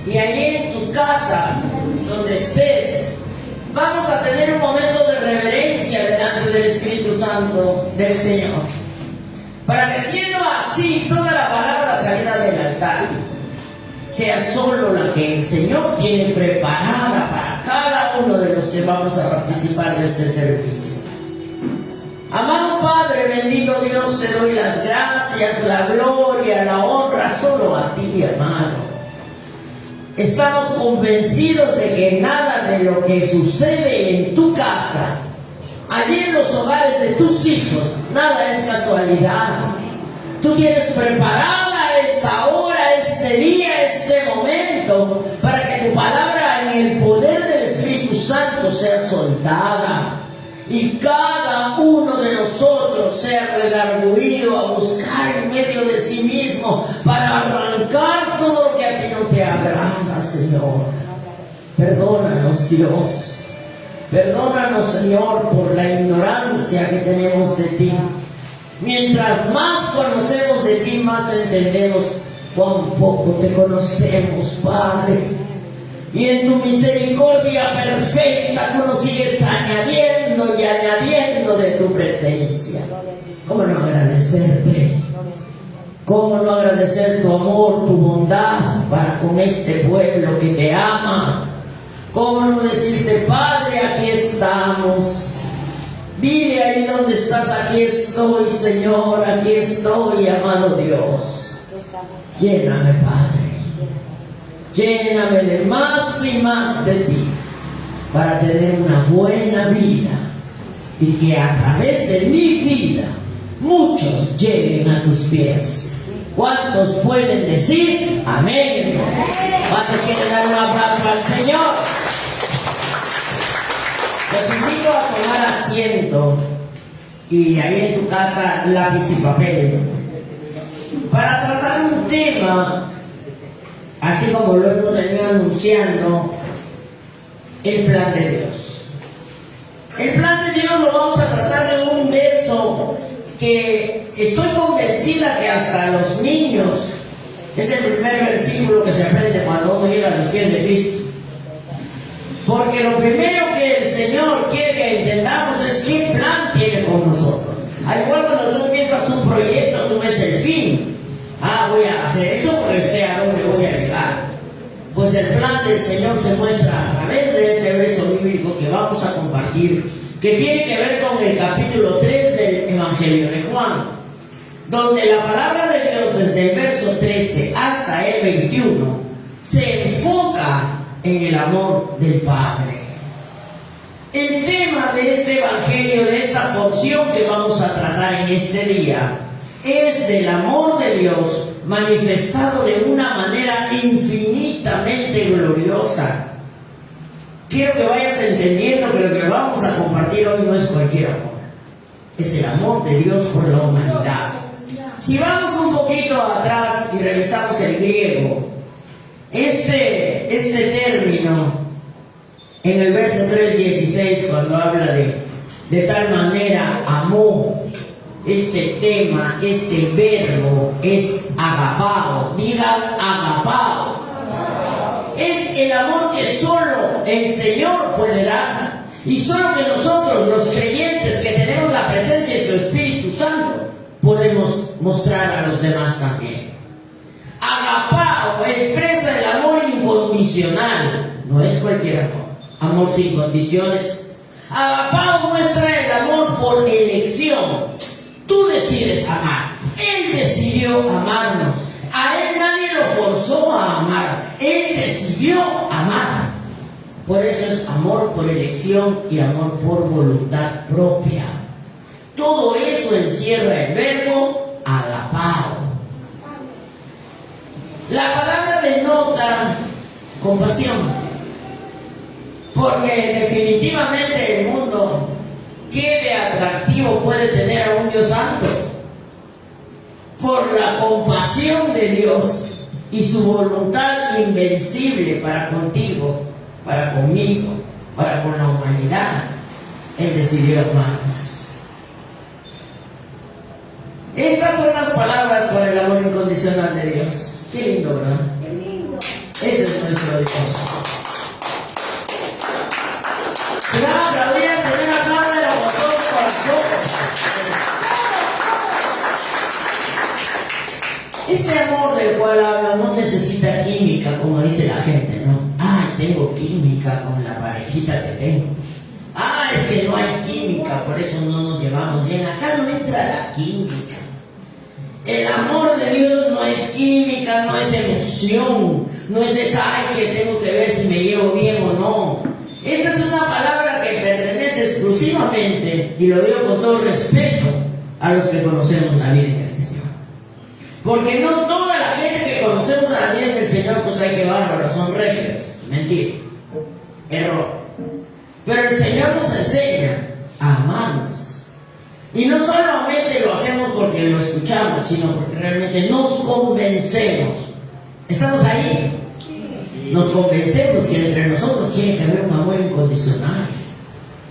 Y allí en tu casa, donde estés, vamos a tener un momento de reverencia delante del Espíritu Santo del Señor. Para que siendo así, toda la palabra salida del altar sea solo la que el Señor tiene preparada para cada uno de los que vamos a participar de este servicio. Amado Padre, bendito Dios, te doy las gracias, la gloria, la honra solo a ti, amado. Estamos convencidos de que nada de lo que sucede en tu casa, allí en los hogares de tus hijos, nada es casualidad. Tú tienes preparada esta hora, este día, este momento, para que tu palabra en el poder del Espíritu Santo sea soltada. Y cada uno de nosotros sea redarguido a buscar en medio de sí mismo para arrancar todo lo que a ti no te agrada, Señor. Perdónanos, Dios. Perdónanos, Señor, por la ignorancia que tenemos de ti. Mientras más conocemos de ti, más entendemos cuán poco te conocemos, Padre. Y en tu misericordia perfecta tú nos sigues añadiendo y añadiendo de tu presencia. ¿Cómo no agradecerte? ¿Cómo no agradecer tu amor, tu bondad para con este pueblo que te ama? ¿Cómo no decirte, Padre, aquí estamos? Dile ahí donde estás, aquí estoy, Señor, aquí estoy, amado Dios. Lléname, Padre. Lléname de más y más de ti para tener una buena vida y que a través de mi vida muchos lleguen a tus pies. ¿Cuántos pueden decir amén? ¿Cuántos quieren dar un aplauso al Señor? Los invito a tomar asiento y ahí en tu casa lápiz y papel para tratar un tema. Así como lo hemos venido anunciando, el plan de Dios. El plan de Dios lo vamos a tratar de un verso que estoy convencida que hasta los niños es el primer versículo que se aprende cuando uno llega a los pies de Cristo. Porque lo primero que el Señor quiere que entendamos es qué plan tiene con nosotros. Al igual cuando tú empiezas un proyecto, tú ves el fin. Voy a hacer esto porque sé a dónde voy a llegar. Pues el plan del Señor se muestra a través de este verso bíblico que vamos a compartir, que tiene que ver con el capítulo 3 del Evangelio de Juan, donde la palabra de Dios desde el verso 13 hasta el 21 se enfoca en el amor del Padre. El tema de este Evangelio, de esta porción que vamos a tratar en este día, es del amor de Dios manifestado de una manera infinitamente gloriosa. Quiero que vayas entendiendo que lo que vamos a compartir hoy no es cualquier amor, es el amor de Dios por la humanidad. Si vamos un poquito atrás y revisamos el griego, este término en el verso 3:16, cuando habla de tal manera amó, este tema, este verbo es agapao. Digan agapao. Es el amor que solo el Señor puede dar, y solo que nosotros, los creyentes que tenemos la presencia de su Espíritu Santo, podemos mostrar a los demás también. Agapao expresa el amor incondicional, no es cualquier amor sin condiciones. Agapao muestra el amor por elección. Tú decides amar. Él decidió amarnos. A Él nadie lo forzó a amar. Él decidió amar. Por eso es amor por elección y amor por voluntad propia. Todo eso encierra el verbo agapao. La palabra denota compasión, porque definitivamente el mundo, ¿qué de atractivo puede tener a un Dios santo? Por la compasión de Dios y su voluntad invencible para contigo, para conmigo, para con la humanidad, Él decidió amarnos. Estas son las palabras por el amor incondicional de Dios. Qué lindo, ¿verdad? Qué lindo. Ese es nuestro Dios. Si van a aplaudir al Señor, apláudelo con todo su corazón. Este amor del cual habla no necesita química, como dice la gente, ¿no? Ay, tengo química con la parejita que tengo. Ah, es que no hay química, por eso no nos llevamos bien. Acá no entra la química. El amor de Dios no es química, no es emoción, no es esa, ay, que tengo que ver si me llevo bien o no. Esta es una palabra que pertenece exclusivamente, y lo digo con todo respeto, a los que conocemos la vida en el Señor. Porque no toda la gente que conocemos a la vida en el Señor, pues hay que bárbaros, son regios. Mentira. Error. Pero el Señor nos enseña a amarnos. Y no solamente lo hacemos porque lo escuchamos, sino porque realmente nos convencemos. ¿Estamos ahí? Nos convencemos que entre nosotros tiene que haber un amor incondicional.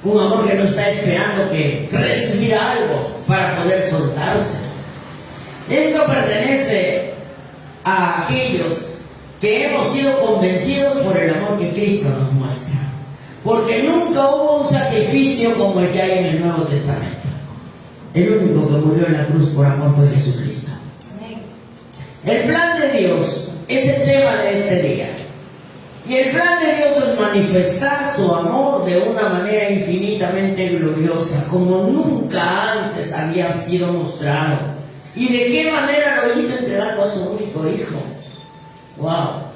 Un amor que no está esperando que recibir algo para poder soltarse. Esto pertenece a aquellos que hemos sido convencidos por el amor que Cristo nos muestra. Porque nunca hubo un sacrificio como el que hay en el Nuevo Testamento. El único que murió en la cruz por amor fue Jesucristo. El plan de Dios es el tema de este día. Y el plan de Dios es manifestar su amor de una manera infinitamente gloriosa, como nunca antes había sido mostrado. ¿Y de qué manera lo hizo? Entregando a su único Hijo. ¡Wow!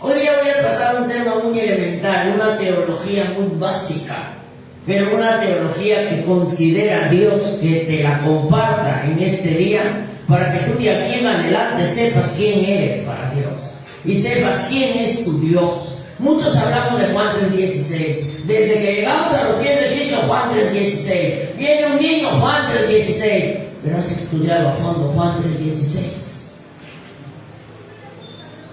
Hoy día voy a tratar un tema muy elemental, una teología muy básica, pero una teología que considera a Dios que te la comparta en este día, para que tú de aquí en adelante sepas quién eres para Dios y sepas quién es tu Dios. Muchos hablamos de Juan 3:16. Desde que llegamos a los pies de Cristo, Juan 3:16. Viene un niño, Juan 3:16. Pero has estudiado a fondo Juan 3:16.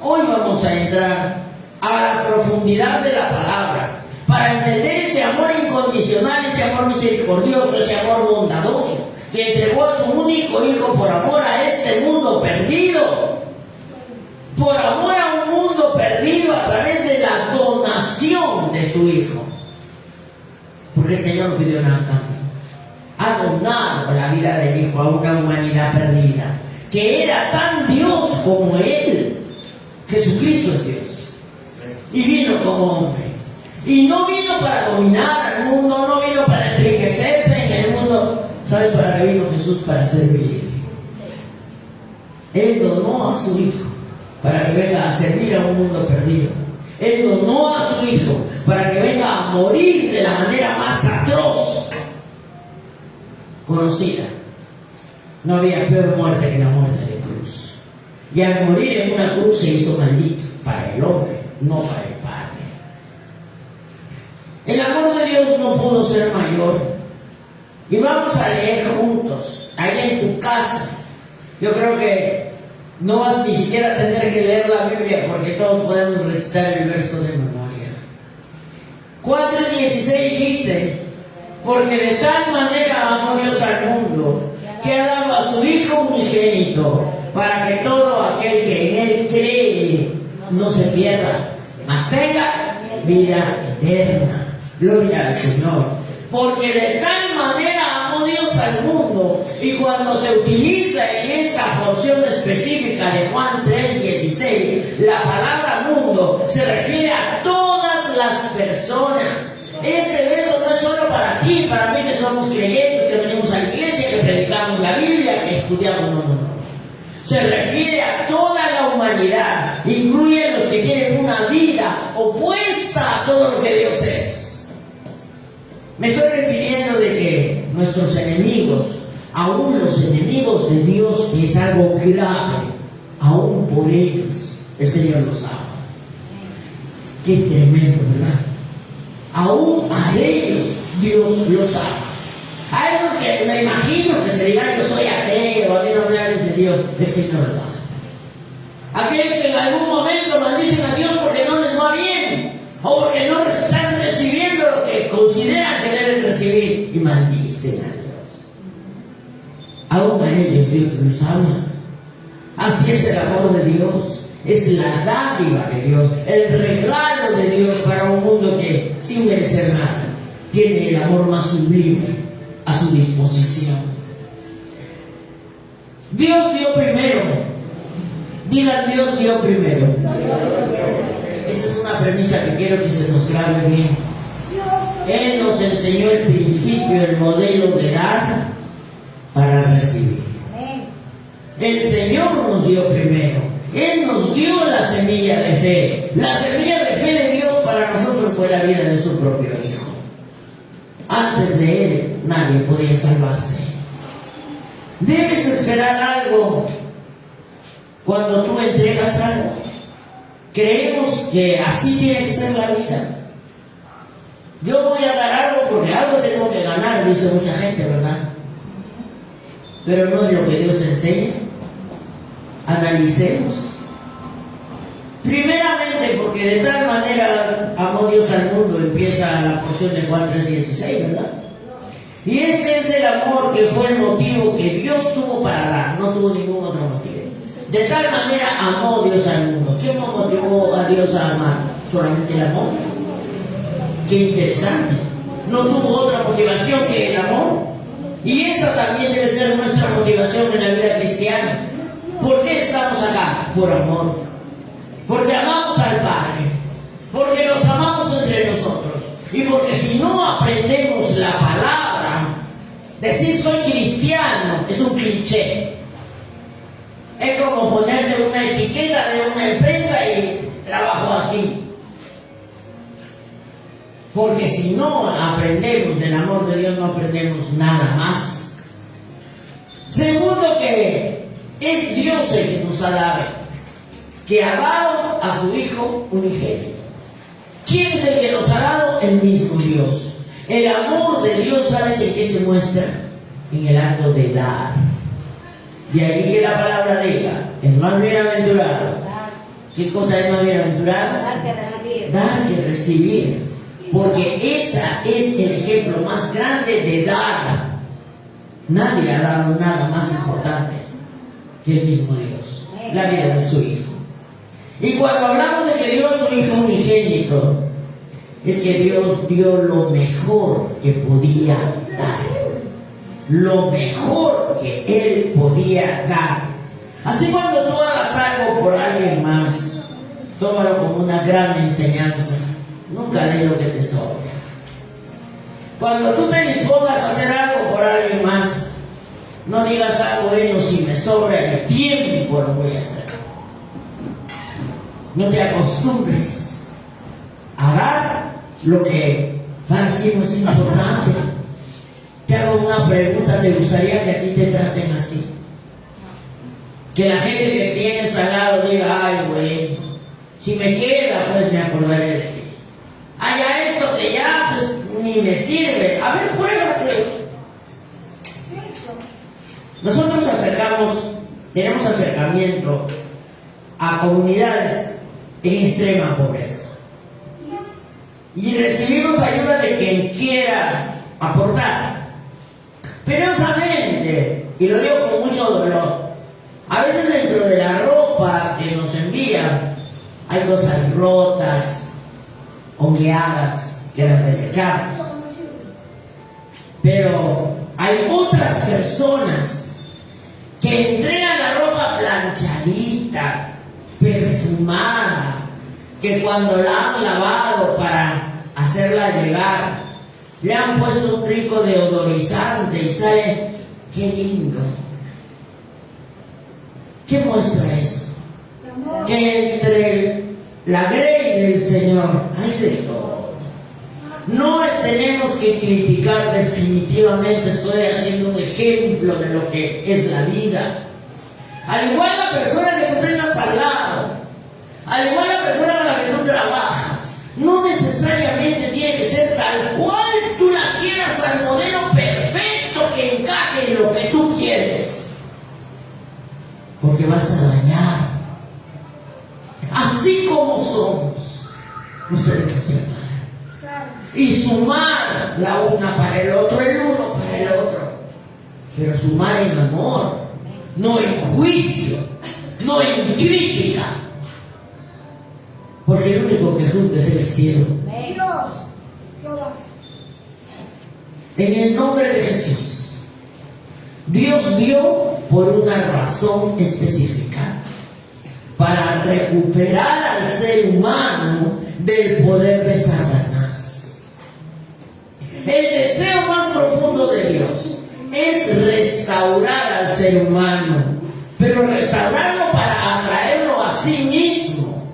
Hoy vamos a entrar a la profundidad de la palabra para entender ese amor incondicional, ese amor misericordioso, ese amor bondadoso que entregó a su único Hijo por amor a este mundo perdido. Por amor a un mundo perdido a través de la donación de su Hijo. Porque el Señor no pidió nada a cambio. Ha donado la vida del Hijo a una humanidad perdida, que era tan Dios como Él. Jesucristo es Dios. Y vino como hombre. Y no vino para dominar al mundo, no vino para enriquecerse en el mundo. ¿Sabes para qué vino Jesús? Para servir. Él donó a su Hijo para que venga a servir a un mundo perdido. Él donó a su Hijo para que venga a morir de la manera más atroz conocida. No había peor muerte que la muerte de cruz. Y al morir en una cruz se hizo maldito para el hombre, no para el Padre. El amor de Dios no pudo ser mayor. Y vamos a leer juntos, ahí en tu casa. Yo creo que no vas ni siquiera a tener que leer la Biblia, porque todos podemos recitar el verso de memoria. 4:16 dice: porque de tal manera amó Dios al mundo, que ha dado a su Hijo unigénito, para que todo aquel que en Él cree no se pierda, mas tenga vida eterna. Gloria al Señor. Porque de tal manera amó Dios al mundo, y cuando se utiliza en esta porción específica de Juan 3:16, la palabra mundo se refiere a todas las personas. Este verso no es solo para ti, para mí que somos creyentes, que venimos a la iglesia, que predicamos la Biblia, que estudiamos, no. Se refiere a toda la humanidad, incluye a los que tienen una vida opuesta a todo lo que Dios es. Me estoy refiriendo de que nuestros enemigos, aún los enemigos de Dios, que es algo grave, aún por ellos el Señor los ama. Qué tremendo, ¿verdad? Aún a ellos Dios los ama. A esos que me imagino que se dirán: yo soy ateo, a mí no me hables de Dios, el Señor los ama. Aquellos que en algún momento maldicen a Dios porque no les va bien, o porque no están recibiendo lo que consideran que deben recibir, y maldicen a Dios. Aún a ellos Dios los ama. Así es el amor de Dios. Es la dádiva de Dios, el regalo de Dios para un mundo que, sin merecer nada, tiene el amor más sublime a su disposición. Dios dio primero. Digan, Dios dio primero. Esa es una premisa que quiero que se nos grabe bien. Él nos enseñó el principio, el modelo de dar para recibir. El Señor nos dio primero. Él nos dio la semilla de fe. La semilla de fe de Dios para nosotros fue la vida de su propio Hijo. Antes de Él nadie podía salvarse. Debes esperar algo cuando tú entregas algo. Creemos que así tiene que ser la vida. Yo voy a dar algo porque algo tengo que ganar, dice mucha gente, ¿verdad? Pero no es lo que Dios enseña. Analicemos. Primeramente, porque de tal manera amó Dios al mundo, empieza la porción de Juan 3:16, ¿verdad? Y este es el amor que fue el motivo que Dios tuvo para dar, no tuvo ningún otro motivo. De tal manera amó Dios al mundo. ¿Qué motivó a Dios a amar? ¿Solamente el amor? Qué interesante. ¿No tuvo otra motivación que el amor? Y esa también debe ser nuestra motivación en la vida cristiana. ¿Por qué estamos acá? Por amor. Porque amamos al Padre. Porque nos amamos entre nosotros. Y porque si no aprendemos la palabra, decir soy cristiano es un cliché. Es como ponerte una etiqueta de una empresa y trabajo aquí. Porque si no aprendemos del amor de Dios, no aprendemos nada más. Segundo, que es Dios el que nos ha dado, que ha dado a su Hijo unigénito. ¿Quién es el que nos ha dado? El mismo Dios. El amor de Dios, ¿sabes en qué se muestra? En el acto de dar. Y ahí que la palabra diga, es más bienaventurado. ¿Qué cosa es más bienaventurado? Dar que recibir. Dar que recibir. Porque esa es el ejemplo más grande de dar. Nadie ha dado nada más importante que el mismo Dios, la vida de su Hijo. Y cuando hablamos de que dio a su Hijo unigénito, es que Dios dio lo mejor que podía dar. Lo mejor que Él podía dar. Así cuando tú hagas algo por alguien más, tómalo como una gran enseñanza. Nunca dé lo que te sobra. Cuando tú te dispongas a hacer algo por alguien más, no digas algo, bueno, si me sobra el tiempo lo voy a hacer. No te acostumbres a dar lo que para ti no es importante. Te hago una pregunta, ¿te gustaría que a ti te traten así? Que la gente que tienes al lado diga, ay, bueno, si me queda, pues me acordaré de ti. Ay, a esto que ya, pues, ni me sirve. A ver, juégate. Nosotros tenemos acercamiento a comunidades en extrema pobreza. Y recibimos ayuda de quien quiera aportar. Penosamente, y lo digo con mucho dolor, a veces dentro de la ropa que nos envían hay cosas rotas, hongueadas, que las desechamos. Pero hay otras personas que entregan la ropa planchadita, perfumada, que cuando la han lavado para hacerla llegar, le han puesto un rico deodorizante y sale, qué lindo. ¿Qué muestra eso? Que entre la grey del Señor hay de todo. No tenemos que criticar definitivamente, estoy haciendo un ejemplo de lo que es la vida. Al igual la persona que tú tengas al lado, al igual la persona con la que tú trabajas, no necesariamente tiene que ser tal cual tú la quieras, al modelo perfecto que encaje en lo que tú quieres, porque vas a dañar. Así como somos, nos tenemos que amar y sumar la una para el otro, el uno para el otro, pero sumar en amor, no en juicio, no en crítica, Porque el único que juzga es el cielo. En el nombre de Jesús, Dios dio por una razón específica, para recuperar al ser humano del poder de Satanás. El deseo más profundo de Dios es restaurar al ser humano, pero restaurarlo para atraerlo a sí mismo.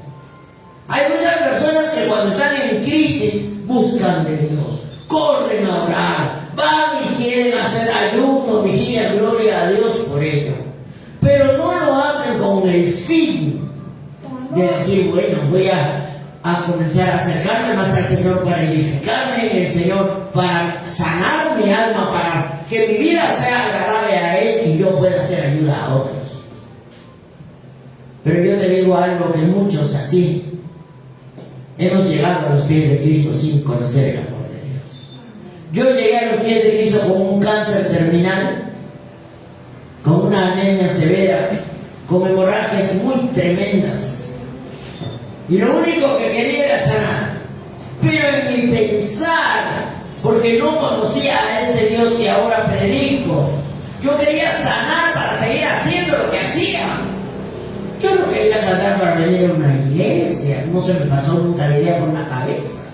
Hay muchas personas que cuando están en crisis buscan de Dios, corren a orar, van y quieren hacer ayuno, vigilia, gloria a Dios por ello, pero no lo hacen con el fin de decir, bueno, voy a comenzar a acercarme más al Señor para edificarme en el Señor, para sanar mi alma, para que mi vida sea agradable a Él y yo pueda hacer ayuda a otros. Pero yo te digo algo, que muchos así hemos llegado a los pies de Cristo sin conocer el amor de Dios. Yo llegué a los pies de Cristo con un cáncer terminal, con una anemia severa, con hemorragias muy tremendas. Y lo único que quería era sanar. Pero en mi pensar, porque no conocía a este Dios que ahora predico, yo quería sanar para seguir haciendo lo que hacía. Yo no quería sanar para venir a una iglesia. No se me pasó nunca la idea por la cabeza.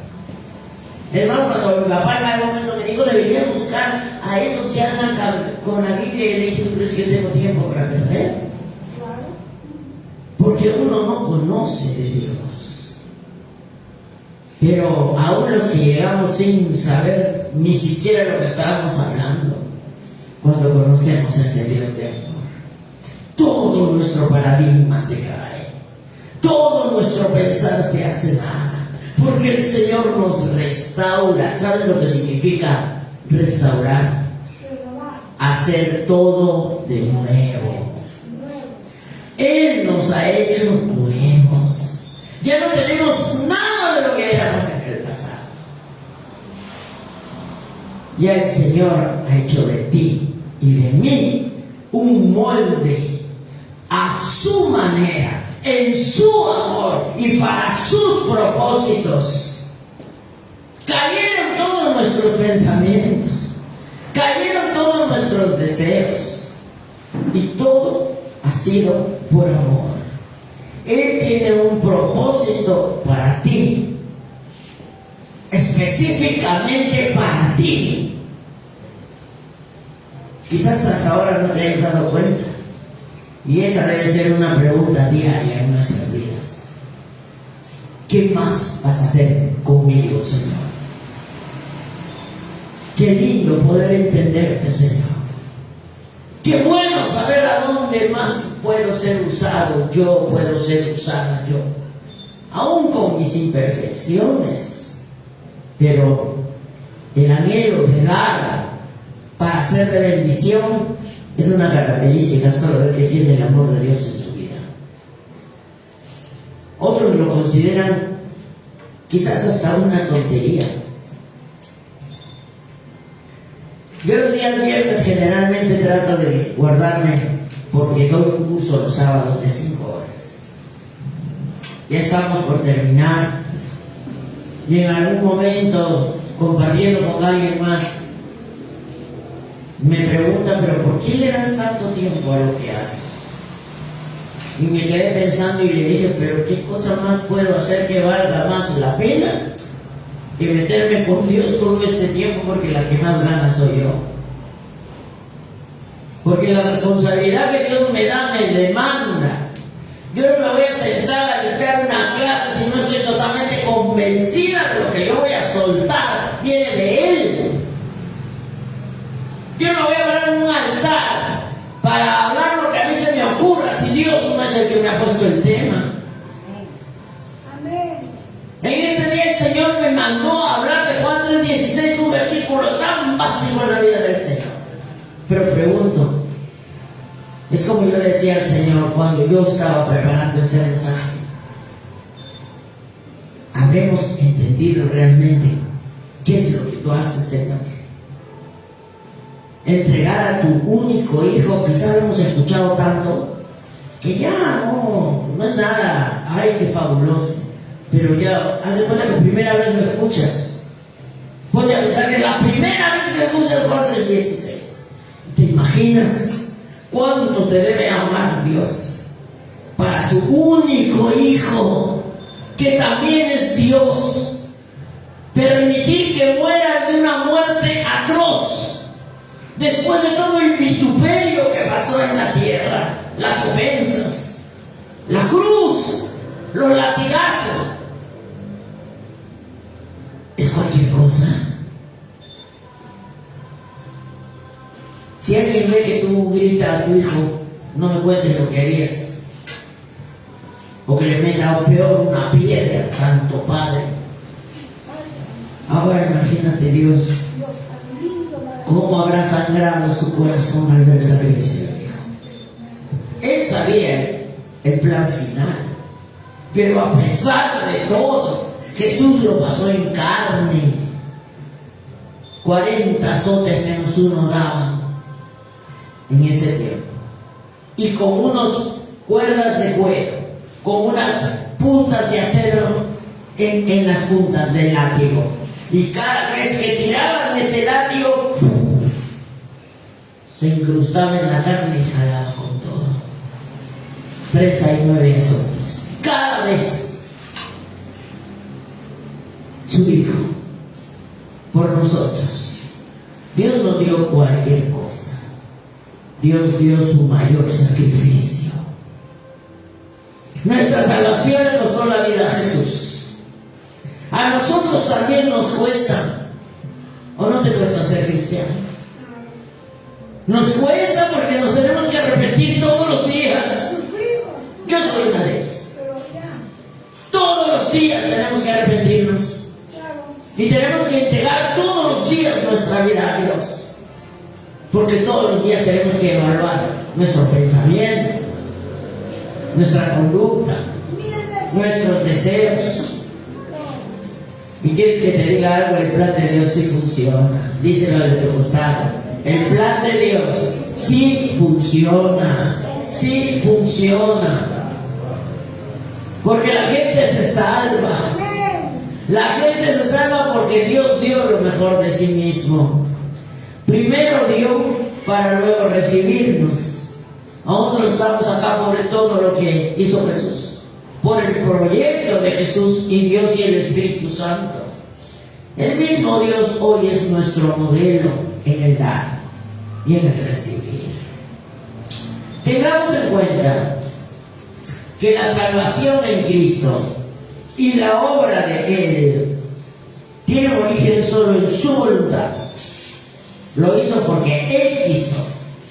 Hermano, cuando mi papá en algún momento me dijo, deberías buscar a esos que andan con la Biblia, y le dije, ¿tú crees que yo tengo tiempo para perder? Porque uno no conoce de Dios. Pero aún los que llegamos sin saber ni siquiera lo que estábamos hablando, cuando conocemos a ese Dios de amor, todo nuestro paradigma se cae, todo nuestro pensar se hace nada, porque el Señor nos restaura. ¿Sabes lo que significa restaurar? Hacer todo de nuevo. Él nos ha hecho nuevos. Ya no tenemos nada de lo que éramos en el pasado. Ya el Señor ha hecho de ti y de mí un molde a su manera, en su amor y para sus propósitos. Cayeron todos nuestros pensamientos, cayeron todos nuestros deseos, y todo ha sido por amor. Él tiene un propósito para ti, específicamente para ti. Quizás hasta ahora no te hayas dado cuenta, y esa debe ser una pregunta diaria en nuestras vidas. ¿Qué más vas a hacer conmigo, Señor? Qué lindo poder entenderte, Señor. Qué bueno saber a dónde más puedo ser usado yo, puedo ser usada yo, aún con mis imperfecciones. Pero el anhelo de dar para ser de bendición es una característica solo del que tiene el amor de Dios en su vida. Otros lo consideran quizás hasta una tontería. Yo los días viernes generalmente trato de guardarme, porque doy un curso los sábados de 5 horas. Ya estamos por terminar, y en algún momento, compartiendo con alguien más, me preguntan, ¿pero por qué le das tanto tiempo a lo que haces? Y me quedé pensando y le dije, ¿pero qué cosa más puedo hacer que valga más la pena que meterme con Dios todo este tiempo? Porque la que más gana soy yo. Porque la responsabilidad que Dios me da me demanda. Yo no me voy a sentar a dictar una clase si no estoy totalmente convencida de lo que yo voy a soltar viene de Él. Yo no voy a hablar en un altar para hablar lo que a mí se me ocurra si Dios no es el que me ha puesto el tema. Amén. En este día el Señor me mandó a hablar de Juan 3:16, un versículo tan básico en la vida del Señor. Pero pregunto, es como yo le decía al Señor cuando yo estaba preparando este mensaje: ¿habremos entendido realmente qué es lo que tú haces, Señor? Entregar a tu único hijo, quizás hemos escuchado tanto que ya no es nada, ay, qué fabuloso. Pero ya, haz de cuenta que primera vez me escuchas. Ponte a pensar que la primera vez que escuchas Juan 3:16. ¿Te imaginas cuánto te debe amar Dios para su único Hijo, que también es Dios, permitir que muera de una muerte atroz, después de todo el vituperio que pasó en la tierra, las ofensas, la cruz, los latigazos? ¿Es cualquier cosa? Si alguien ve que tú gritas a tu hijo, no me cuentes lo que harías, o que le meta o peor una piedra, Santo Padre. Ahora imagínate Dios, cómo habrá sangrado su corazón al ver el sacrificio del Hijo. Él sabía el plan final, pero a pesar de todo, Jesús lo pasó en carne. 40 azotes menos uno daban en ese tiempo, y con unas cuerdas de cuero, con unas puntas de acero en las puntas del látigo, y cada vez que tiraban ese látigo se incrustaba en la carne y jalaba con todo. 39 azotes cada vez. Su Hijo por nosotros. Dios no dio cualquier cosa. Dios dio su mayor sacrificio. Nuestra salvación le costó la vida a Jesús. A nosotros también nos cuesta. ¿O no te cuesta ser cristiano? Nos cuesta porque nos tenemos que arrepentir todos los días. Yo soy una de ellas. Todos los días tenemos que arrepentirnos. Y tenemos que entregar todos los días nuestra vida a Dios. Porque todos los días tenemos que evaluar nuestro pensamiento, nuestra conducta, nuestros deseos. Y quieres que te diga algo, el plan de Dios sí funciona. Díselo al de tu costado. El plan de Dios sí funciona. Sí funciona. Porque la gente se salva. La gente se salva porque Dios dio lo mejor de sí mismo. Primero dio para luego recibirnos. Nosotros estamos acá por todo lo que hizo Jesús, por el proyecto de Jesús y Dios y el Espíritu Santo. El mismo Dios hoy es nuestro modelo en el dar y en el recibir. Tengamos en cuenta que la salvación en Cristo y la obra de Él tiene origen solo en su voluntad. Lo hizo porque Él quiso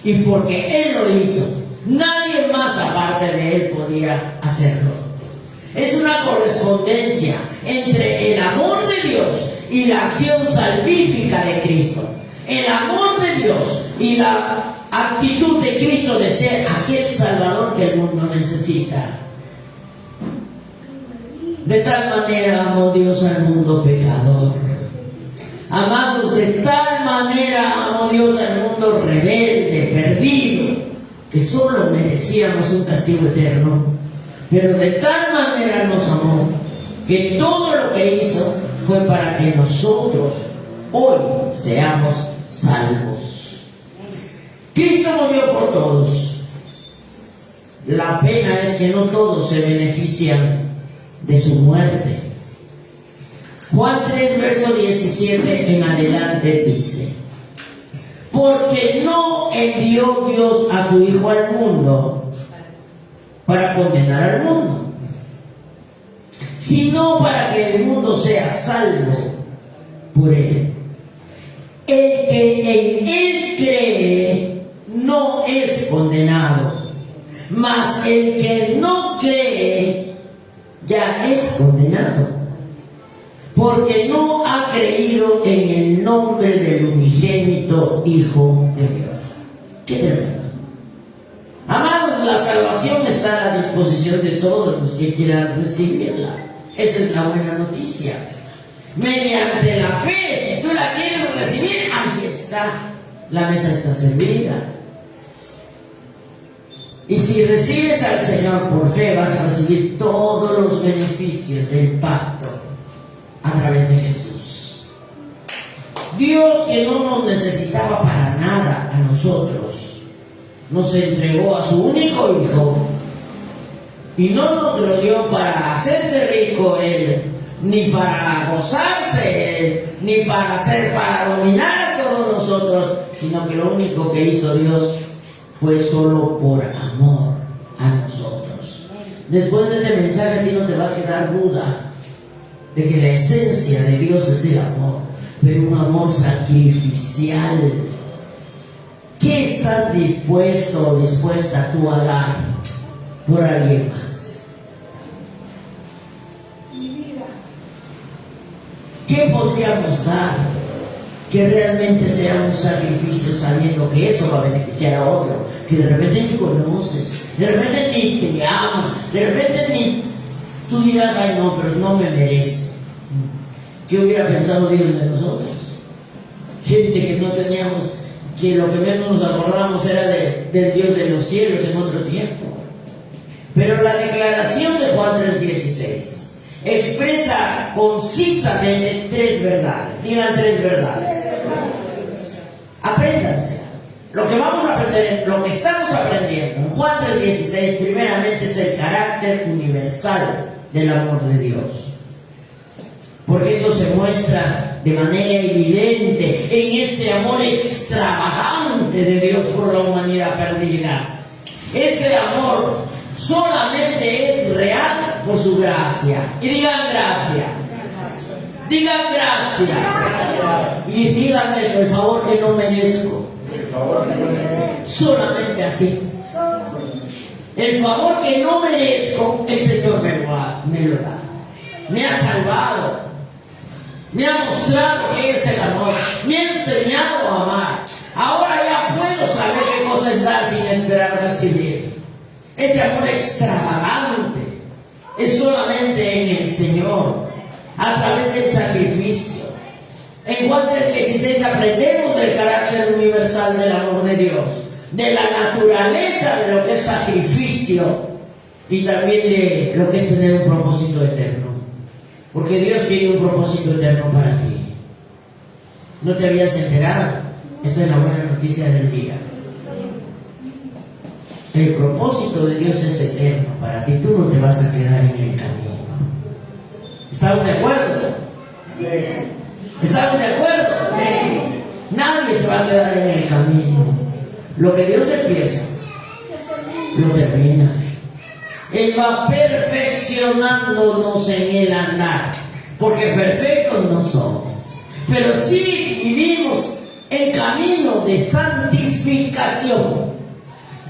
y porque Él lo hizo. Nadie más aparte de Él podía hacerlo. Es una correspondencia entre el amor de Dios y la acción salvífica de Cristo. El amor de Dios y la actitud de Cristo de ser aquel Salvador que el mundo necesita. De tal manera amó Dios al mundo pecador. Amados, de tal manera amó Dios al mundo rebelde, perdido, que solo merecíamos un castigo eterno. Pero de tal manera nos amó, que todo lo que hizo fue para que nosotros hoy seamos salvos. Cristo murió por todos. La pena es que no todos se benefician de su muerte. Juan 3, verso 17 en adelante dice: porque no envió Dios a su Hijo al mundo para condenar al mundo, sino para que el mundo sea salvo por él. El que en él cree no es condenado, mas el que no cree ya es condenado, porque no ha creído en el nombre del unigénito Hijo de Dios. ¡Qué tremendo! Amados, la salvación está a la disposición de todos los que quieran recibirla. Esa es la buena noticia. Mediante la fe, si tú la quieres recibir, aquí está. La mesa está servida. Y si recibes al Señor por fe, vas a recibir todos los beneficios del pacto a través de Jesús. Dios, que no nos necesitaba para nada a nosotros, nos entregó a su único Hijo y no nos lo dio para hacerse rico Él, ni para gozarse Él, ni para dominar a todos nosotros, sino que lo único que hizo Dios fue solo por amor a nosotros. Después de este mensaje a ti no te va a quedar duda de que la esencia de Dios es el amor, pero un amor sacrificial. ¿Qué estás dispuesto o dispuesta tú a dar por alguien más? Mi vida. ¿Qué podríamos dar que realmente sea un sacrificio, sabiendo que eso va a beneficiar a otro, que de repente ni conoces, de repente ni te llamas, de repente ni tú dirás, ay no, pero no me merece? ¿Qué hubiera pensado Dios de nosotros? Gente que no teníamos, que lo que menos nos acordábamos era del Dios de los cielos en otro tiempo. Pero la declaración de Juan 3:16 expresa concisamente tres verdades. Digan tres verdades. Apréndanse. Lo que vamos a aprender, lo que estamos aprendiendo en Juan 3:16, primeramente es el carácter universal del amor de Dios. Porque esto se muestra de manera evidente en ese amor extravagante de Dios por la humanidad perdida. Ese amor solamente es real por su gracia. Y digan gracia. Digan gracia. Y digan eso, el favor que no merezco. Solamente así. El favor que no merezco, el Señor me lo da. Me ha salvado. Me ha mostrado que es el amor. Me ha enseñado a amar. Ahora ya puedo saber qué cosa es dar sin esperar recibir. Ese amor extravagante es solamente en el Señor, a través del sacrificio. En Juan 3:16 aprendemos del carácter universal del amor de Dios, de la naturaleza de lo que es sacrificio y también de lo que es tener un propósito eterno. Porque Dios tiene un propósito eterno para ti. ¿No te habías enterado? Esta es la buena noticia del día. El propósito de Dios es eterno para ti. Tú no te vas a quedar en el camino. ¿Estamos de acuerdo? ¿Estamos de acuerdo? Nadie se va a quedar en el camino. Lo que Dios empieza, lo termina. Él va perfeccionándonos en el andar, porque perfectos no somos, pero sí vivimos en camino de santificación.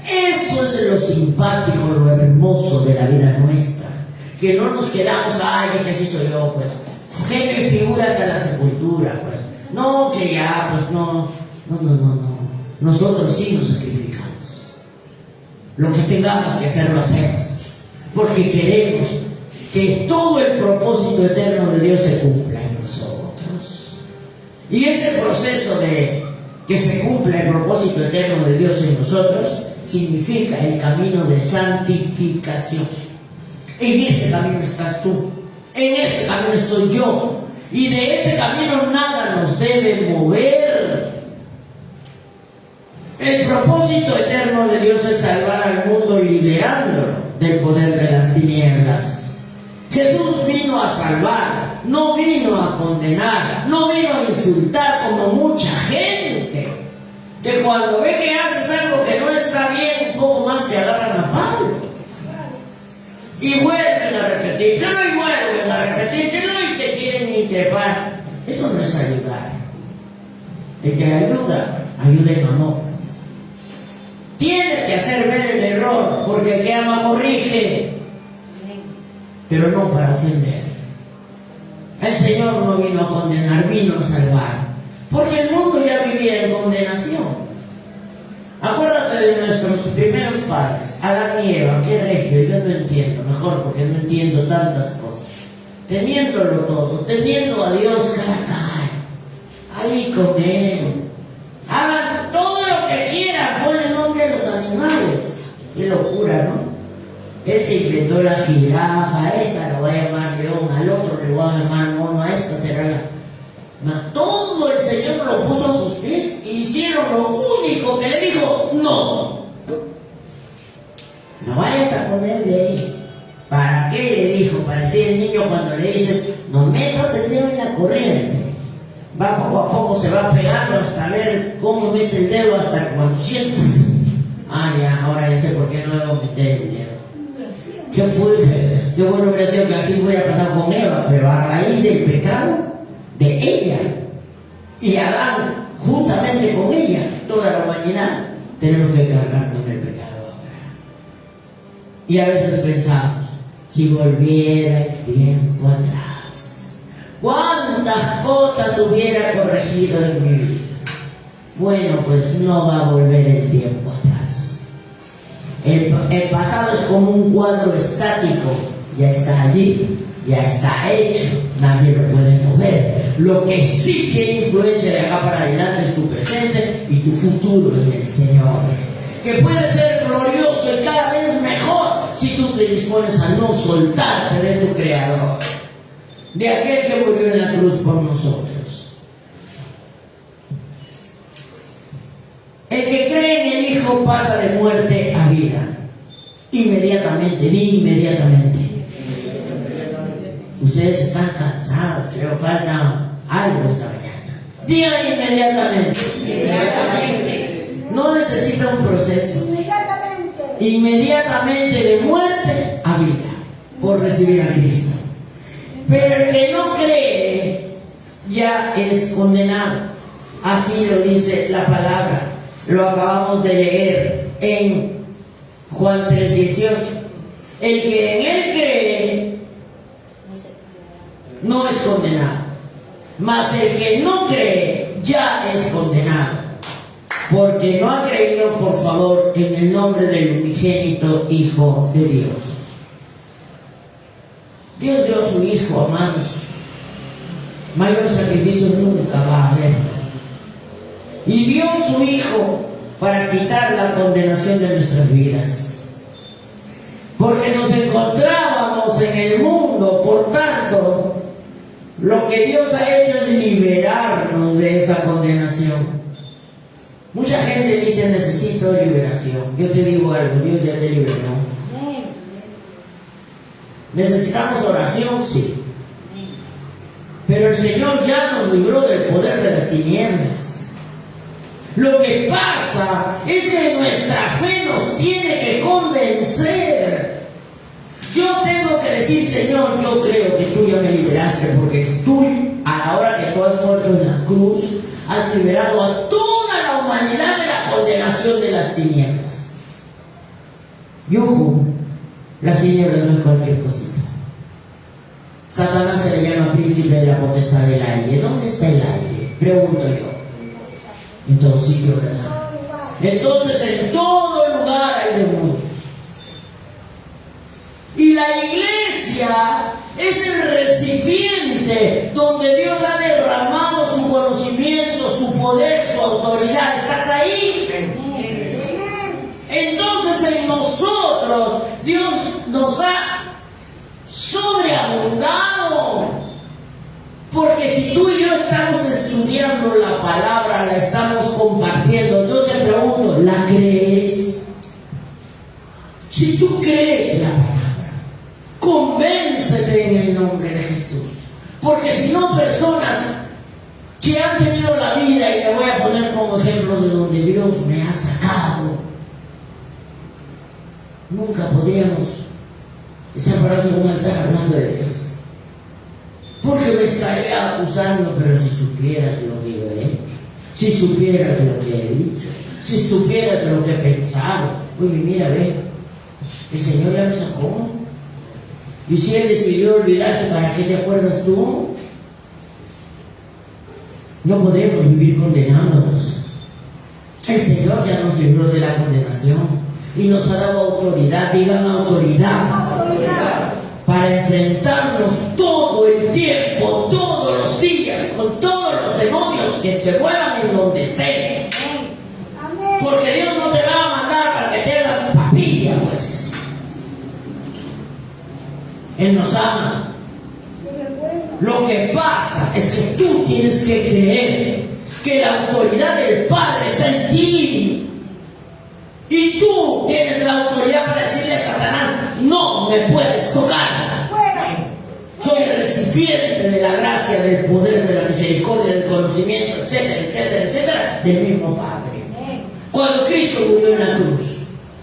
Eso es lo simpático, lo hermoso de la vida nuestra, que no nos quedamos, ay, que así soy yo, pues, genio y figura hasta la sepultura, pues, no, que ya, pues, no, nosotros sí nos sacrificamos, lo que tengamos que hacer lo hacemos, porque queremos que todo el propósito eterno de Dios se cumpla en nosotros. Y ese proceso de que se cumpla el propósito eterno de Dios en nosotros significa el camino de santificación. En ese camino estás tú, en ese camino estoy yo, y de ese camino nada nos debe mover. El propósito eterno de Dios es salvar al mundo liberándolo del poder de las tinieblas. Jesús vino a salvar, no vino a condenar, no vino a insultar como mucha gente, que cuando ve que haces algo que no está bien, un poco más te agarran a palo. Y vuelven a repetírtelo y vuelven a repetírtelo y te quieren increpar. Eso no es ayudar. El que ayuda, ayuda en amor. Tienes que hacer ver el error, porque el que ama corrige, pero no para ofender. El Señor no vino a condenar, vino a salvar, porque el mundo ya vivía en condenación. Acuérdate de nuestros primeros padres, Adán y Eva, qué regio, yo no entiendo, mejor porque no entiendo tantas cosas. Teniéndolo todo, teniendo a Dios cara a cara, ahí con Él. Hagan todo lo que quieran, ponle nombre a los animales. Qué locura, ¿no? Él se inventó la jirafa, esta la voy a llamar león, león, al otro le voy a llamar mono, a esta será la... Todo el Señor lo puso a sus pies y hicieron lo único que le dijo: no vayas a comer de ahí. ¿Para qué? Le dijo. Parecía el niño cuando le dicen: no metas el dedo en la corriente. Va poco a poco, se va pegando hasta ver cómo mete el dedo, hasta cuando siente. Ya, ahora ya sé por qué no debo meter el dedo. ¿Qué fue? Qué bueno hubiera sido que así hubiera pasado con Eva, pero a raíz del pecado de ella y Adán, juntamente con ella, toda la humanidad, tenemos que cargar con el pecado ahora. Y a veces pensamos: si volviera el tiempo atrás, ¿cuántas cosas hubiera corregido en mi vida? Bueno, pues no va a volver el tiempo atrás. El pasado es como un cuadro estático, ya está allí, ya está hecho, nadie lo puede mover. Lo que sí tiene influencia de acá para adelante es tu presente y tu futuro en el Señor, que puede ser glorioso y cada vez mejor si tú te dispones a no soltarte de tu Creador, de aquel que murió en la cruz por nosotros. El que cree en el Hijo pasa de muerte a vida. Inmediatamente, inmediatamente. Ustedes están cansados, creo falta algo esta mañana. Digan inmediatamente. No necesita un proceso. Inmediatamente de muerte a vida, por recibir a Cristo. Pero el que no cree ya es condenado. Así lo dice la palabra. Lo acabamos de leer en Juan 3:18. El que en él cree no es condenado, mas el que no cree ya es condenado, porque no ha creído, por favor, en el nombre del unigénito Hijo de Dios. Dios dio a su Hijo, amados. Mayor sacrificio nunca va a haber. Y dio su Hijo para quitar la condenación de nuestras vidas. Porque nos encontrábamos en el mundo, por tanto, lo que Dios ha hecho es liberarnos de esa condenación. Mucha gente dice: necesito liberación. Yo te digo algo, Dios ya te liberó. ¿Necesitamos oración? Sí. Pero el Señor ya nos libró del poder de las tinieblas. Lo que pasa es que nuestra fe nos tiene que convencer. Yo tengo que decir: Señor, yo creo que tú ya me liberaste, porque tú, a la hora que tú has muerto en la cruz, has liberado a toda la humanidad de la condenación de las tinieblas. Y ojo, las tinieblas no es cualquier cosita. Satanás se le llama príncipe de la potestad del aire. ¿Dónde está el aire? Pregunto yo. En todo sitio, ¿verdad? Entonces en todo lugar hay demonios. Y la iglesia es el recipiente donde Dios ha derramado su conocimiento, su poder, su autoridad. ¿Estás ahí? Entonces en nosotros Dios nos ha sobreabundado. Porque si tú y yo estamos estudiando la palabra, la estamos compartiendo, yo te pregunto: ¿la crees? Si tú crees la palabra, convéncete en el nombre de Jesús. Porque si no, personas que han tenido la vida, y me voy a poner como ejemplo de donde Dios me ha sacado, nunca podríamos estar parados en un altar hablando de Dios. Porque me estaría acusando: pero si supieras lo que yo he hecho, si supieras lo que he dicho, si supieras lo que he pensado. Oye, mira, ve, el Señor ya me sacó. Y si Él decidió olvidarse, ¿para qué te acuerdas tú? No podemos vivir condenándonos. El Señor ya nos libró de la condenación y nos ha dado autoridad. Digan autoridad. Para enfrentarnos todo el tiempo, todos los días, con todos los demonios que se muevan en donde estén. Porque Dios no te va a mandar para que te hagan papilla, pues. Él nos ama. Lo que pasa es que tú tienes que creer que la autoridad del Padre está en ti. Y tú tienes la autoridad para decirle a Satanás: no me puedes tocar. Soy el recipiente de la gracia, del poder, de la misericordia, del conocimiento, etcétera, etcétera, etcétera, del mismo Padre. Cuando Cristo murió en la cruz,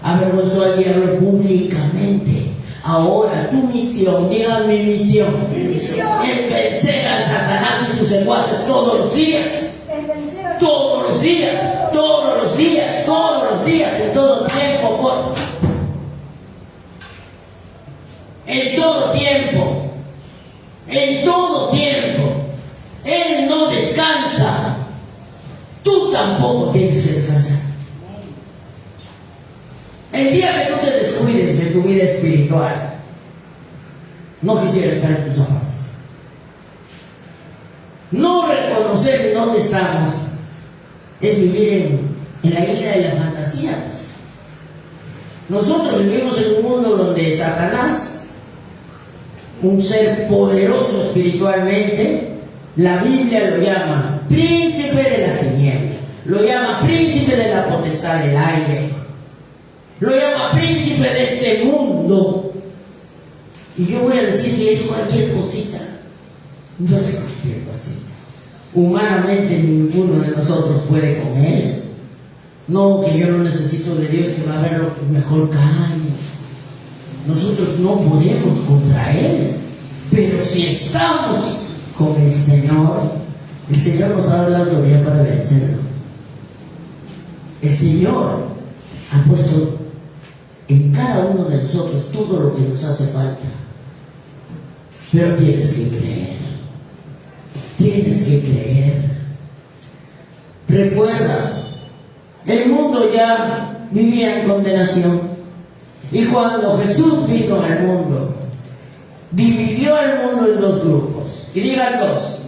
avergonzó al diablo públicamente. Ahora tu misión, digan mi misión, es vencer a Satanás y sus secuaces todos los días. Todos los días, todos los días, todos los días, en todo tiempo, en todo tiempo, en todo tiempo. Él no descansa. Tú tampoco tienes que descansar. El día que tú te descuides de tu vida espiritual, no quisiera estar en tus zapatos. No reconocer en dónde estamos es vivir en la isla de la fantasía. Nosotros vivimos en un mundo donde Satanás, un ser poderoso espiritualmente, la Biblia lo llama príncipe de las tinieblas, lo llama príncipe de la potestad del aire, lo llama príncipe de este mundo. Y yo voy a decir que es cualquier cosita. No es cualquier cosita. Humanamente ninguno de nosotros puede con él. No, que yo no necesito de Dios, que va a ver lo que mejor cae. Nosotros no podemos contra él. Pero si estamos con el Señor nos ha dado la autoridad para vencerlo. El Señor ha puesto en cada uno de nosotros todo lo que nos hace falta. Pero tienes que creer. Tienes que creer. Recuerda, el mundo ya vivía en condenación. Y cuando Jesús vino al mundo, dividió al mundo en dos grupos. Y digan dos.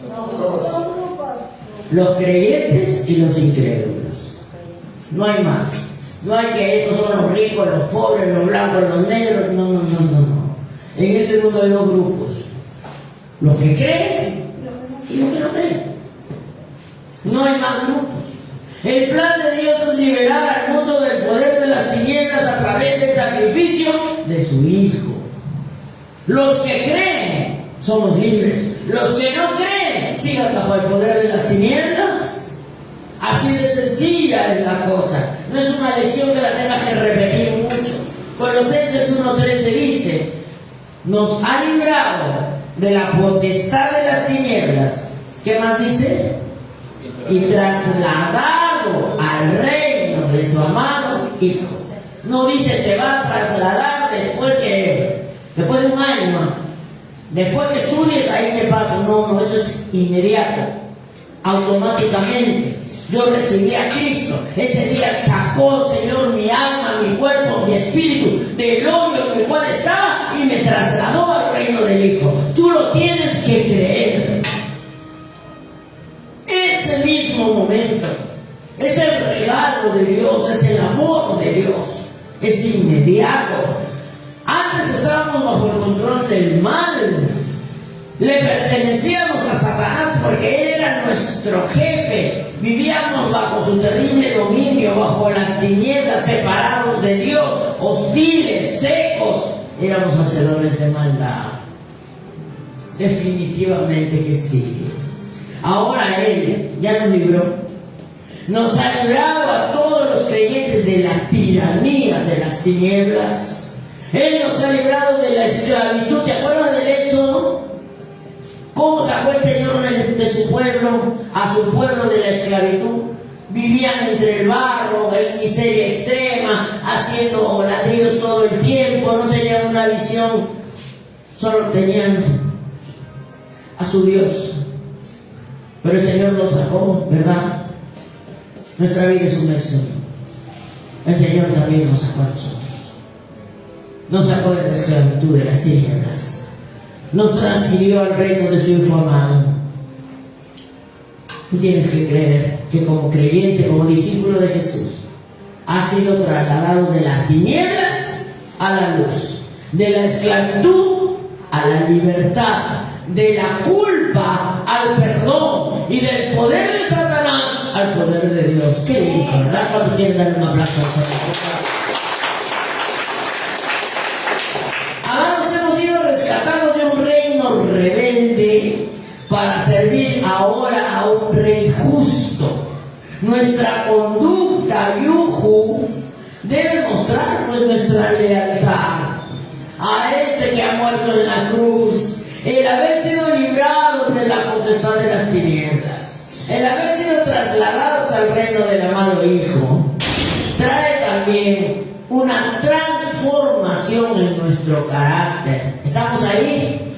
Los creyentes y los incrédulos. No hay más. No hay que estos son los ricos, los pobres, los blancos, los negros. No. En este mundo hay dos grupos. Los que creen y los que no creen. No hay más grupos. El plan de Dios es liberar al mundo del poder de las tinieblas a través del sacrificio de su Hijo. Los que creen somos libres. Los que no creen sigan bajo el poder de las tinieblas. Así de sencilla es la cosa. No es una lección que la tengas que repetir mucho. Colosenses 1:13 dice: nos ha librado de la potestad de las tinieblas. ¿Qué más dice? Y trasladado al reino de su amado Hijo. No dice te va a trasladar después de un año. Después que estudies, ahí te paso. No, eso es inmediato. Automáticamente. Yo recibí a Cristo. Ese día sacó, Señor, mi alma, mi cuerpo, mi espíritu del hoyo en el cual estaba y me trasladó al reino del Hijo. Tú lo tienes que creer. Ese mismo momento es el regalo de Dios, es el amor de Dios. Es inmediato. Antes estábamos bajo el control del mal. Le pertenecíamos a Satanás porque él era nuestro jefe. Vivíamos bajo su terrible dominio, bajo las tinieblas, separados de Dios, hostiles, secos. Éramos hacedores de maldad. Definitivamente que sí. Ahora Él ya nos libró. Nos ha librado a todos los creyentes de la tiranía de las tinieblas. Él nos ha librado de la esclavitud. ¿Te acuerdas del Éxodo? ¿Cómo sacó el Señor de su pueblo, a su pueblo de la esclavitud? Vivían entre el barro, en miseria extrema, haciendo ladrillos todo el tiempo, no tenían una visión, solo tenían a su Dios. Pero el Señor los sacó, ¿verdad? Nuestra vida es un éxodo. El Señor también nos sacó a nosotros. Nos sacó de la esclavitud de las tinieblas. Nos transfirió al reino de su Hijo amado. Tú tienes que creer que como creyente, como discípulo de Jesús, has sido trasladado de las tinieblas a la luz, de la esclavitud a la libertad, de la culpa culpa al perdón y del poder de Satanás al poder de Dios. Qué lindo, ¿verdad? ¿Cuántos quieren darle un aplauso al Señor? Amados, hemos sido rescatados de un reino rebelde para servir ahora a un rey justo. Nuestra conducta, yuju, debe mostrar pues nuestra lealtad a este que ha muerto en la cruz, el haber sido librados de la potestad de las tinieblas, el haber sido trasladados al reino del amado Hijo, trae también una transformación en nuestro carácter. ¿Estamos ahí?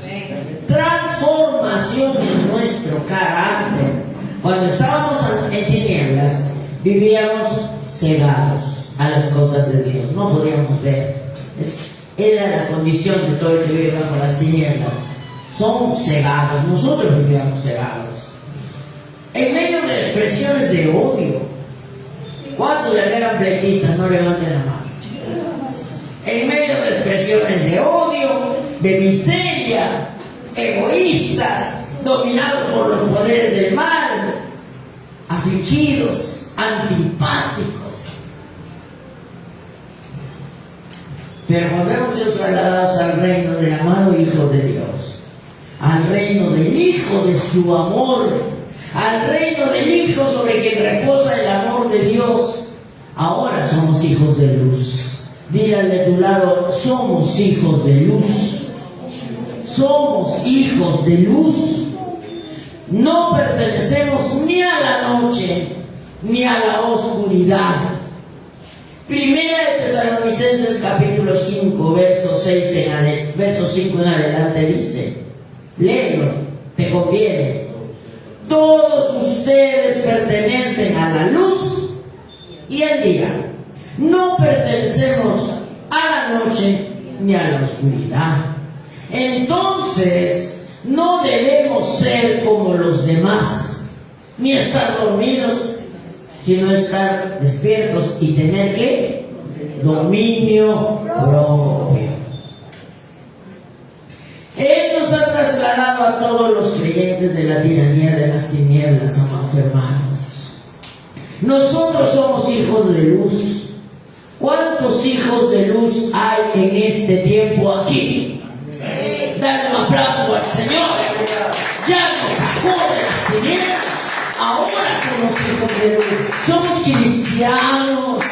Transformación en nuestro carácter. Cuando estábamos en tinieblas, vivíamos cegados a las cosas de Dios, no podíamos ver. Era la condición de todo el que vive bajo las tinieblas. Son cegados, nosotros vivíamos cegados. En medio de expresiones de odio. ¿Cuántos de acá eran pleitistas? No levanten la mano. En medio de expresiones de odio, de miseria, egoístas, dominados por los poderes del mal, afligidos, antipáticos. Pero cuando hemos sido trasladados al reino del amado Hijo de Dios, al reino del Hijo de su amor, al reino del Hijo sobre quien reposa el amor de Dios, ahora somos hijos de luz. Dile al de tu lado, somos hijos de luz. Somos hijos de luz. No pertenecemos ni a la noche ni a la oscuridad. Primera de Tesalonicenses capítulo 5, verso 5 en adelante dice, léelo, te conviene. Todos ustedes pertenecen a la luz y al día. No pertenecemos a la noche ni a la oscuridad. Entonces, no debemos ser como los demás, ni estar dormidos, sino estar despiertos y tener ¿qué? Dominio propio. Él nos ha trasladado a todos los creyentes de la tiranía de las tinieblas, amados hermanos. Nosotros somos hijos de luz. ¿Cuántos hijos de luz hay en este tiempo aquí? Dale un aplauso al Señor. Ya nos sacó de las tinieblas. Ahora somos hijos de luz. Somos cristianos.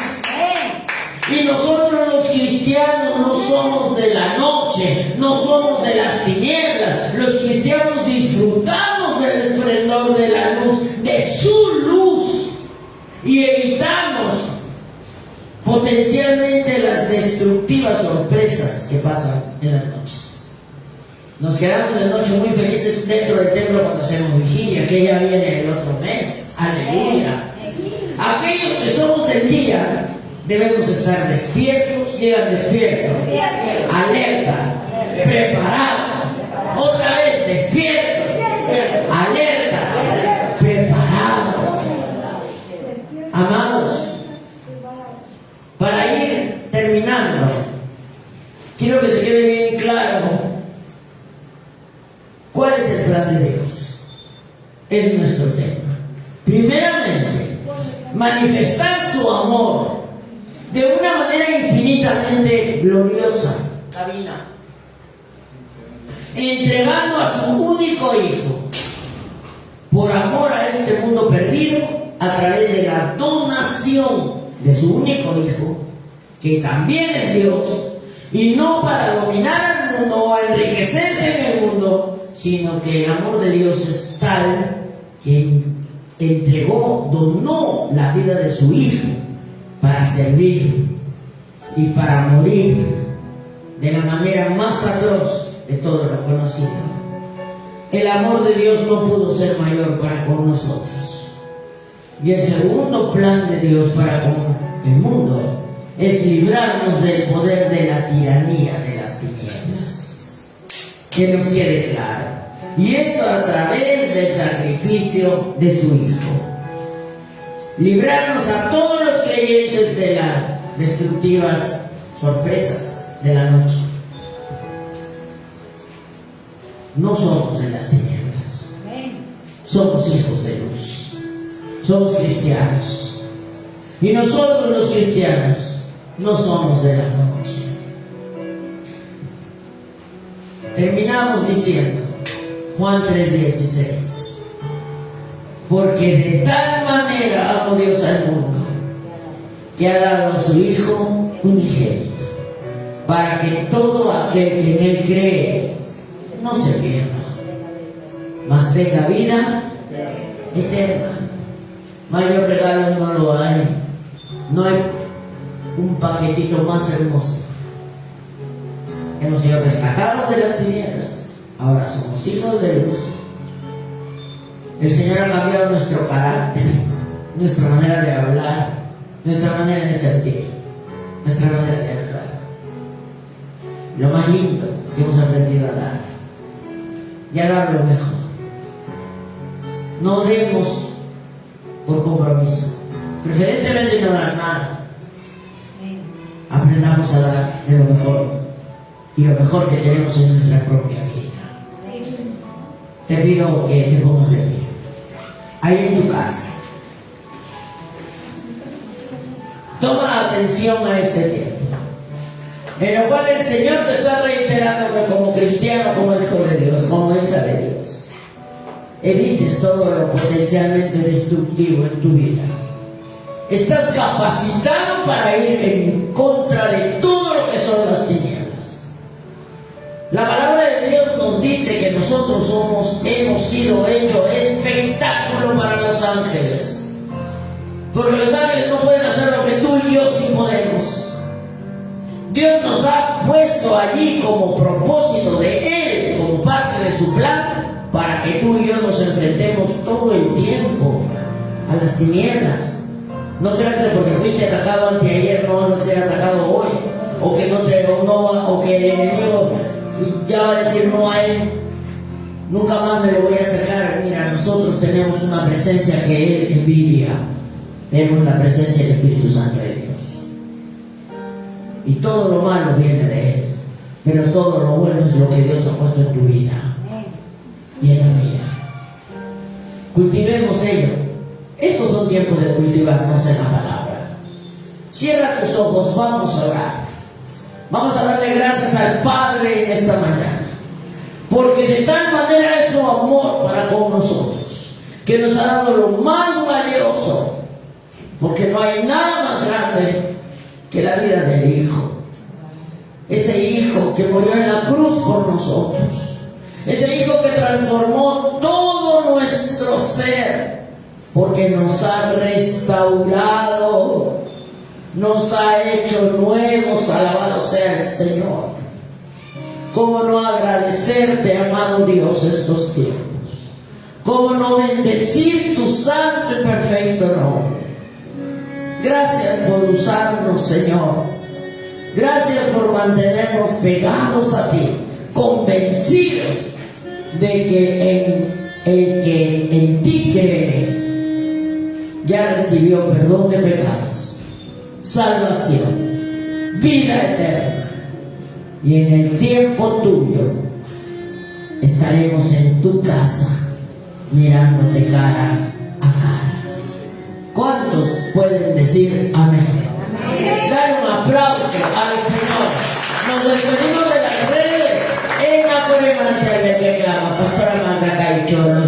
Y nosotros los cristianos no somos de la noche, no somos de las tinieblas. Los cristianos disfrutamos del esplendor de la luz, de su luz, y evitamos potencialmente las destructivas sorpresas que pasan en las noches. Nos quedamos de noche muy felices dentro del templo cuando hacemos vigilia, que ya viene el otro mes. Aleluya. Aquellos que somos del día debemos estar despiertos, digan despiertos, alerta, preparados, otra vez despiertos, alerta, preparados. Amados, para ir terminando, quiero que te quede bien claro cuál es el plan de Dios. Es nuestro tema. Primeramente, manifestar su amor de una manera infinitamente gloriosa, cabina, entregando a su único Hijo por amor a este mundo perdido a través de la donación de su único Hijo, que también es Dios, y no para dominar al mundo o enriquecerse en el mundo, sino que el amor de Dios es tal que entregó, donó la vida de su Hijo para servir y para morir de la manera más atroz de todo lo conocido. El amor de Dios no pudo ser mayor para con nosotros. Y el segundo plan de Dios para con el mundo es librarnos del poder de la tiranía de las tinieblas. Que nos quede claro. Y esto a través del sacrificio de su Hijo. Librarnos a todos los creyentes de las destructivas sorpresas de la noche. No somos de las tinieblas. somos hijos de luz, somos cristianos. Y nosotros los cristianos no somos de la noche. Terminamos diciendo Juan 3:16, porque de tal manera amó Dios al mundo que ha dado a su Hijo unigénito, para que todo aquel que en Él cree no se pierda, mas tenga vida eterna. Mayor regalo no lo hay. No hay un paquetito más hermoso. Hemos sido rescatados de las tinieblas, ahora somos hijos de luz. El Señor ha cambiado nuestro carácter, nuestra manera de hablar, nuestra manera de sentir, nuestra manera de hablar. Lo más lindo que hemos aprendido a dar, y a dar lo mejor. No demos por compromiso, preferentemente no dar nada. Aprendamos a dar de lo mejor, y lo mejor que tenemos en nuestra propia vida. Te pido que te pongas de pie, ahí en tu casa. Toma atención a ese tiempo, en lo cual el Señor te está reiterando que como cristiano, como hijo de Dios, como hija de Dios, evites todo lo potencialmente destructivo en tu vida. Estás capacitado para ir en contra de todo lo que son las tinieblas. La palabra de Dios nos dice que nosotros hemos sido hechos espectáculo para los ángeles, porque los ángeles no pueden hacer lo que tú y yo sí podemos. Dios nos ha puesto allí como propósito de Él, como parte de su plan, para que tú y yo nos enfrentemos todo el tiempo a las tinieblas. No creas que porque fuiste atacado anteayer no vas a ser atacado hoy, o que o que el enemigo ya va a decir no a él, nunca más me lo voy a acercar. Mira, nosotros tenemos una presencia que Él envidia. Tenemos la presencia del Espíritu Santo de Dios, y todo lo malo viene de Él, pero todo lo bueno es lo que Dios ha puesto en tu vida y en la mía. Cultivemos ello. Estos son tiempos de cultivarnos en la palabra. Cierra tus ojos, vamos a orar. Vamos a darle gracias al Padre en esta mañana, porque de tal manera es su amor para con nosotros, que nos ha dado lo más valioso, porque no hay nada más grande que la vida del Hijo. Ese Hijo que murió en la cruz por nosotros, ese Hijo que transformó todo nuestro ser, porque nos ha restaurado, nos ha hecho nuevos. Alabado sea el Señor. ¿Cómo no agradecerte, amado Dios, estos tiempos? ¿Cómo no bendecir tu santo y perfecto nombre? Gracias por usarnos, Señor. Gracias por mantenernos pegados a ti, convencidos de que el que en ti cree ya recibió perdón de pecados, salvación, vida eterna, y en el tiempo tuyo estaremos en tu casa mirándote cara a cara. ¿Cuántos pueden decir amén? Dar un aplauso al Señor. Nos despedimos de las redes en la Pastora Magda Caicho, los